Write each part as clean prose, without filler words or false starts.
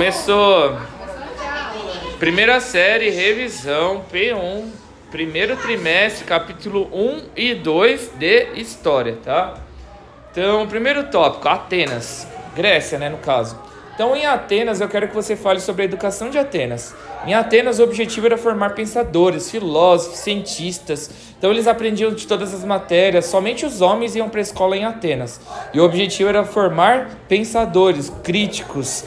Começou. Primeira série, revisão, P1, primeiro trimestre, capítulo 1 e 2 de História, tá? Então, primeiro tópico, Atenas. Grécia, né, no caso. Então, em Atenas, eu quero que você fale sobre a educação de Atenas. Em Atenas, o objetivo era formar pensadores, filósofos, cientistas. Então, eles aprendiam de todas as matérias. Somente os homens iam para a escola em Atenas. E o objetivo era formar pensadores, críticos,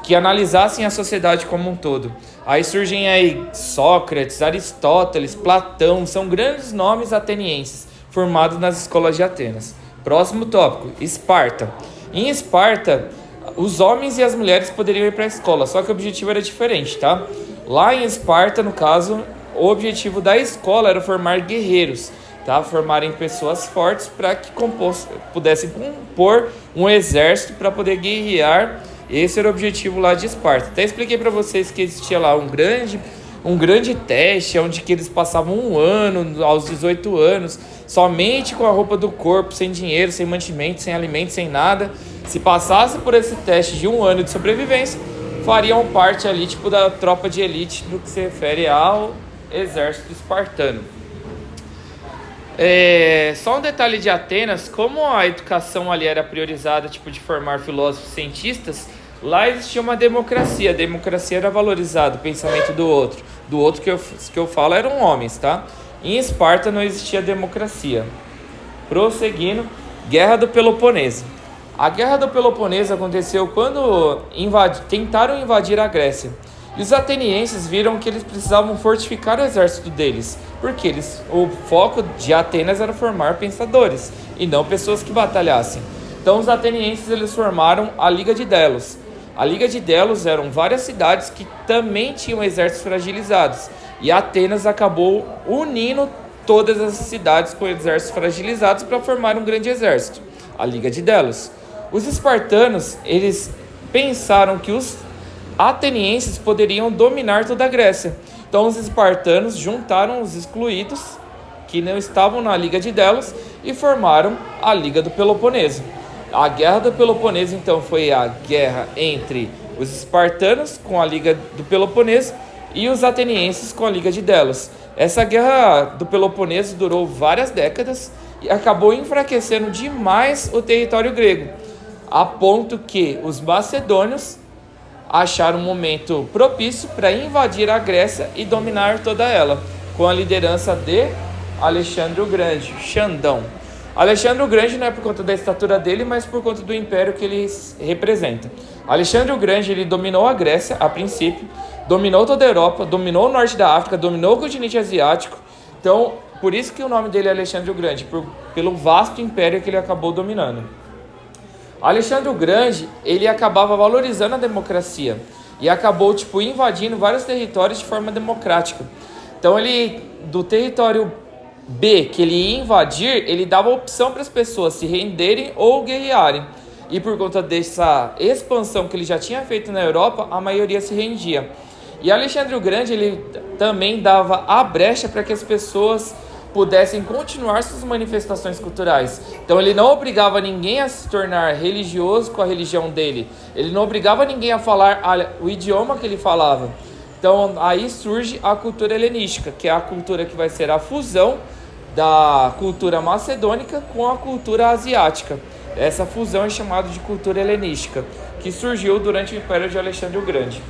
que analisassem a sociedade como um todo. Aí surgem aí Sócrates, Aristóteles, Platão, são grandes nomes atenienses formados nas escolas de Atenas. Próximo tópico, Esparta. Em Esparta, os homens e as mulheres poderiam ir para a escola, só que o objetivo era diferente, tá? Lá em Esparta, no caso, o objetivo da escola era formar guerreiros, tá? Formarem pessoas fortes para que pudessem compor um exército para poder guerrear. Esse era o objetivo lá de Esparta. Até expliquei para vocês que existia lá um grande teste, onde que eles passavam um ano, aos 18 anos, somente com a roupa do corpo, sem dinheiro, sem mantimento, sem alimento, sem nada. Se passasse por esse teste de um ano de sobrevivência, fariam parte ali, tipo, da tropa de elite, do que se refere ao exército espartano. Só um detalhe de Atenas, como a educação ali era priorizada, tipo, de formar filósofos e cientistas, lá existia uma democracia. A democracia era valorizada, o pensamento do outro. Do outro que eu falo eram homens, tá? Em Esparta não existia democracia. Prosseguindo, Guerra do Peloponeso. A Guerra do Peloponeso aconteceu quando tentaram invadir a Grécia. E os atenienses viram que eles precisavam fortificar o exército deles, porque o foco de Atenas era formar pensadores, e não pessoas que batalhassem. Então os atenienses eles formaram a Liga de Delos. A Liga de Delos eram várias cidades que também tinham exércitos fragilizados, e Atenas acabou unindo todas as cidades com exércitos fragilizados para formar um grande exército, a Liga de Delos. Os espartanos, eles pensaram que os atenienses poderiam dominar toda a Grécia. Então os espartanos juntaram os excluídos, que não estavam na Liga de Delos, e formaram a Liga do Peloponeso. A Guerra do Peloponeso, então, foi a guerra entre os espartanos com a Liga do Peloponeso e os atenienses com a Liga de Delos. Essa Guerra do Peloponeso durou várias décadas e acabou enfraquecendo demais o território grego, a ponto que os macedônios acharam um momento propício para invadir a Grécia e dominar toda ela, com a liderança de Alexandre o Grande, Xandão. Alexandre o Grande não é por conta da estatura dele, mas por conta do império que ele representa. Alexandre o Grande, ele dominou a Grécia a princípio, dominou toda a Europa, dominou o norte da África, dominou o continente asiático. Então, por isso que o nome dele é Alexandre o Grande, pelo vasto império que ele acabou dominando. Alexandre o Grande, ele acabava valorizando a democracia e acabou, invadindo vários territórios de forma democrática. Então, do território B que ele ia invadir, ele dava opção para as pessoas se renderem ou guerrearem. E por conta dessa expansão que ele já tinha feito na Europa, a maioria se rendia. E Alexandre o Grande, ele também dava a brecha para que as pessoas pudessem continuar suas manifestações culturais. Então ele não obrigava ninguém a se tornar religioso com a religião dele. Ele não obrigava ninguém a falar o idioma que ele falava. Então aí surge a cultura helenística, que é a cultura que vai ser a fusão da cultura macedônica com a cultura asiática. Essa fusão é chamada de cultura helenística, que surgiu durante o Império de Alexandre o Grande,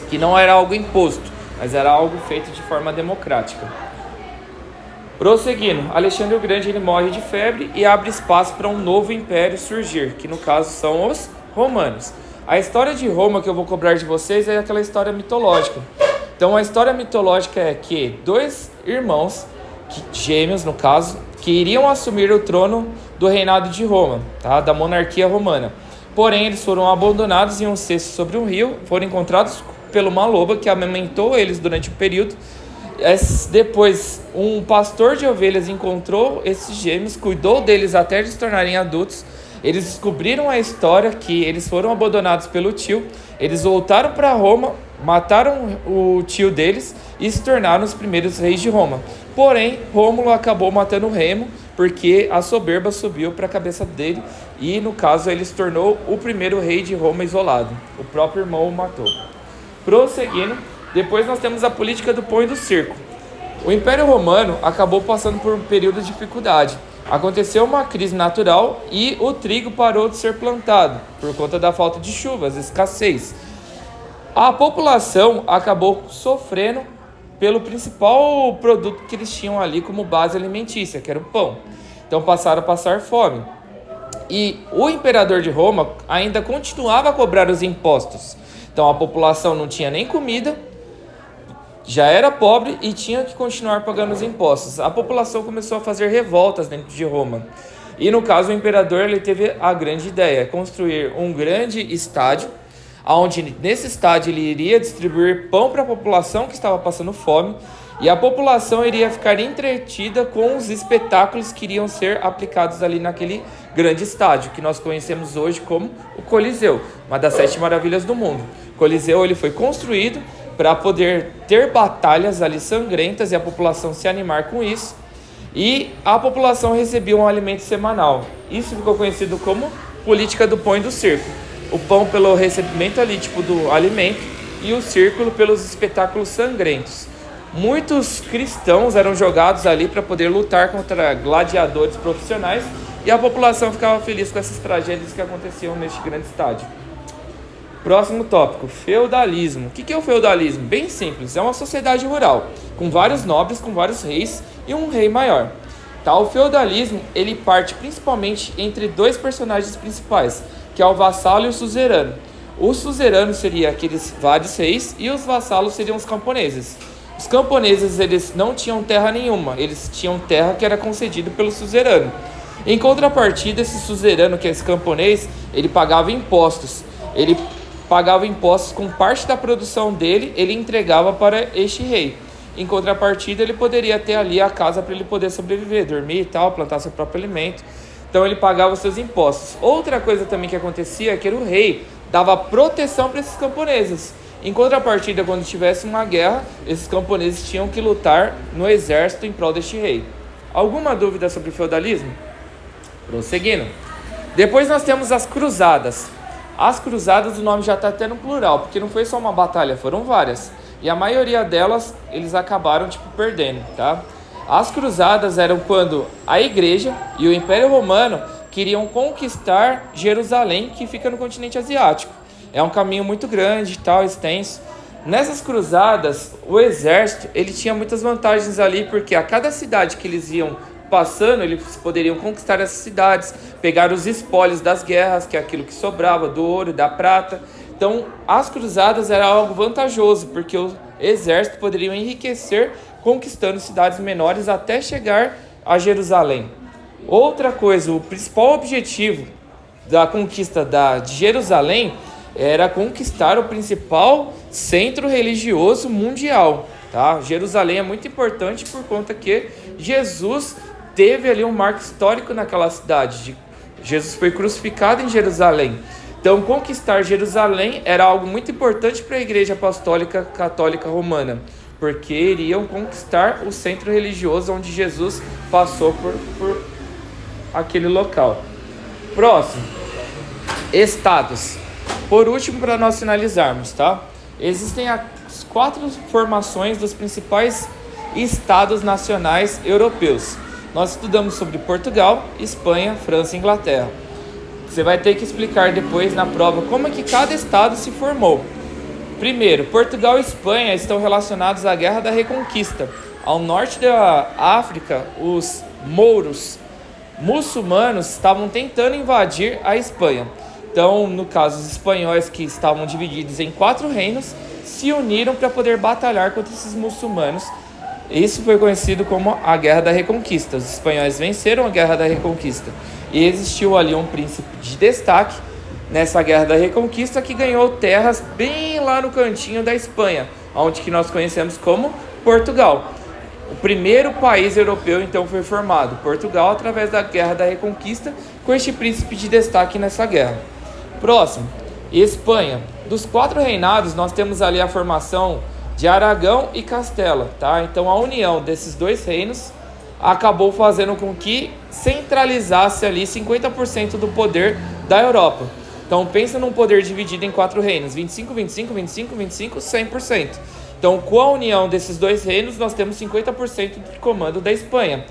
que não era algo imposto, mas era algo feito de forma democrática. Prosseguindo, Alexandre o Grande ele morre de febre e abre espaço para um novo império surgir, que no caso são os romanos. A história de Roma que eu vou cobrar de vocês é aquela história mitológica. Então a história mitológica é que dois irmãos, gêmeos no caso, que iriam assumir o trono do reinado de Roma, tá? Da monarquia romana. Porém, eles foram abandonados em um cesto sobre um rio, foram encontrados por uma loba que amamentou eles durante o período. Depois, um pastor de ovelhas encontrou esses gêmeos, cuidou deles até eles se tornarem adultos. Eles descobriram a história que eles foram abandonados pelo tio. Eles voltaram para Roma, mataram o tio deles e se tornaram os primeiros reis de Roma. Porém, Rômulo acabou matando Remo, porque a soberba subiu para a cabeça dele e, no caso, ele se tornou o primeiro rei de Roma isolado. O próprio irmão o matou. Prosseguindo, depois nós temos a política do pão e do circo. O Império Romano acabou passando por um período de dificuldade. Aconteceu uma crise natural e o trigo parou de ser plantado por conta da falta de chuvas, escassez. A população acabou sofrendo pelo principal produto que eles tinham ali como base alimentícia, que era o pão. Então passaram a passar fome. E o imperador de Roma ainda continuava a cobrar os impostos. Então a população não tinha nem comida, já era pobre e tinha que continuar pagando os impostos. A população começou a fazer revoltas dentro de Roma. E no caso o imperador ele teve a grande ideia, construir um grande estádio, onde nesse estádio ele iria distribuir pão para a população que estava passando fome, e a população iria ficar entretida com os espetáculos que iriam ser aplicados ali naquele grande estádio, que nós conhecemos hoje como o Coliseu, uma das 7 maravilhas do mundo. O Coliseu ele foi construído para poder ter batalhas ali sangrentas e a população se animar com isso, e a população recebia um alimento semanal. Isso ficou conhecido como política do pão e do circo. O pão pelo recebimento ali do alimento e o círculo pelos espetáculos sangrentos. Muitos cristãos eram jogados ali para poder lutar contra gladiadores profissionais e a população ficava feliz com essas tragédias que aconteciam neste grande estádio. Próximo tópico, feudalismo. O que é o feudalismo? Bem simples, é uma sociedade rural, com vários nobres, com vários reis e um rei maior. Tá, o feudalismo ele parte principalmente entre dois personagens principais, que é o vassalo e o suzerano. O suzerano seria aqueles vários reis e os vassalos seriam os camponeses. Os camponeses eles não tinham terra nenhuma, eles tinham terra que era concedida pelo suzerano. Em contrapartida, esse suzerano, que é esse camponês, ele pagava impostos. Ele pagava impostos com parte da produção dele, ele entregava para este rei. Em contrapartida, ele poderia ter ali a casa para ele poder sobreviver, dormir e tal, plantar seu próprio alimento. Então ele pagava os seus impostos. Outra coisa também que acontecia é que o rei dava proteção para esses camponeses. Em contrapartida, quando tivesse uma guerra, esses camponeses tinham que lutar no exército em prol deste rei. Alguma dúvida sobre o feudalismo? Prosseguindo. Depois nós temos as cruzadas. As cruzadas, o nome já está até no plural, porque não foi só uma batalha, foram várias. E a maioria delas, eles acabaram perdendo, tá? As cruzadas eram quando a igreja e o Império Romano queriam conquistar Jerusalém, que fica no continente asiático. É um caminho muito grande, tal, extenso. Nessas cruzadas, o exército ele tinha muitas vantagens ali, porque a cada cidade que eles iam passando, eles poderiam conquistar essas cidades, pegar os espólios das guerras, que é aquilo que sobrava, do ouro e da prata. Então, as cruzadas era algo vantajoso, porque o exército poderia enriquecer conquistando cidades menores até chegar a Jerusalém. Outra coisa, o principal objetivo da conquista de Jerusalém era conquistar o principal centro religioso mundial. Tá? Jerusalém é muito importante por conta que Jesus teve ali um marco histórico naquela cidade. Jesus foi crucificado em Jerusalém. Então, conquistar Jerusalém era algo muito importante para a Igreja Apostólica Católica Romana, porque iriam conquistar o centro religioso onde Jesus passou por aquele local. Próximo, estados. Por último, para nós finalizarmos, tá? Existem as 4 formações dos principais estados nacionais europeus. Nós estudamos sobre Portugal, Espanha, França e Inglaterra. Você vai ter que explicar depois na prova como é que cada estado se formou. Primeiro, Portugal e Espanha estão relacionados à Guerra da Reconquista. Ao norte da África, os mouros muçulmanos estavam tentando invadir a Espanha. Então, no caso, os espanhóis, que estavam divididos em 4 reinos, se uniram para poder batalhar contra esses muçulmanos. Isso foi conhecido como a Guerra da Reconquista. Os espanhóis venceram a Guerra da Reconquista. E existiu ali um príncipe de destaque nessa Guerra da Reconquista que ganhou terras bem lá no cantinho da Espanha, onde que nós conhecemos como Portugal. O primeiro país europeu então foi formado, Portugal, através da Guerra da Reconquista, com este príncipe de destaque nessa guerra. Próximo, Espanha. Dos 4 reinados, nós temos ali a formação de Aragão e Castela, tá? Então a união desses 2 reinos acabou fazendo com que centralizasse ali 50% do poder da Europa. Então pensa num poder dividido em 4 reinos, 25, 25, 25, 25, 100%. Então com a união desses 2 reinos nós temos 50% do comando da Espanha.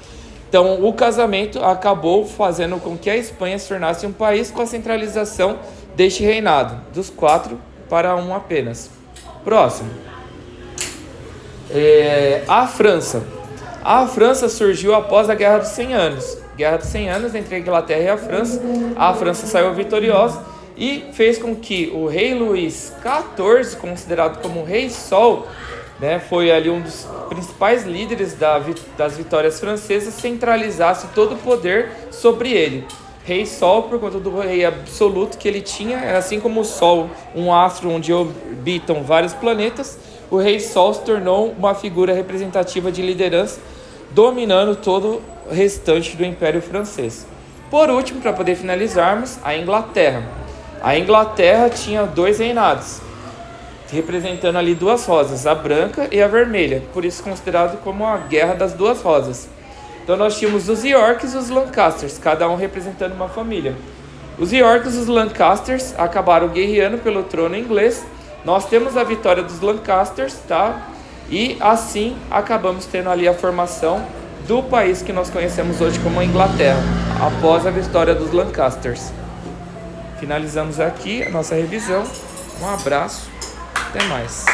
Então o casamento acabou fazendo com que a Espanha se tornasse um país com a centralização deste reinado, dos 4 para 1 apenas. Próximo. A França. A França surgiu após a Guerra dos 100 Anos. Guerra dos 100 Anos entre a Inglaterra e a França. A França saiu vitoriosa e fez com que o rei Luís XIV, considerado como o Rei Sol, né, foi ali um dos principais líderes das vitórias francesas, centralizasse todo o poder sobre ele. Rei Sol, por conta do rei absoluto que ele tinha, assim como o Sol, um astro onde orbitam vários planetas, o Rei Sol se tornou uma figura representativa de liderança, dominando todo o restante do Império Francês. Por último, para poder finalizarmos, a Inglaterra. A Inglaterra tinha 2 reinados, representando ali 2 rosas, a branca e a vermelha, por isso considerado como a Guerra das 2 Rosas. Então nós tínhamos os Yorks e os Lancasters, cada um representando uma família. Os Yorks e os Lancasters acabaram guerreando pelo trono inglês. Nós temos a vitória dos Lancasters, tá? E assim acabamos tendo ali a formação do país que nós conhecemos hoje como a Inglaterra, após a vitória dos Lancasters. Finalizamos aqui a nossa revisão. Um abraço, até mais.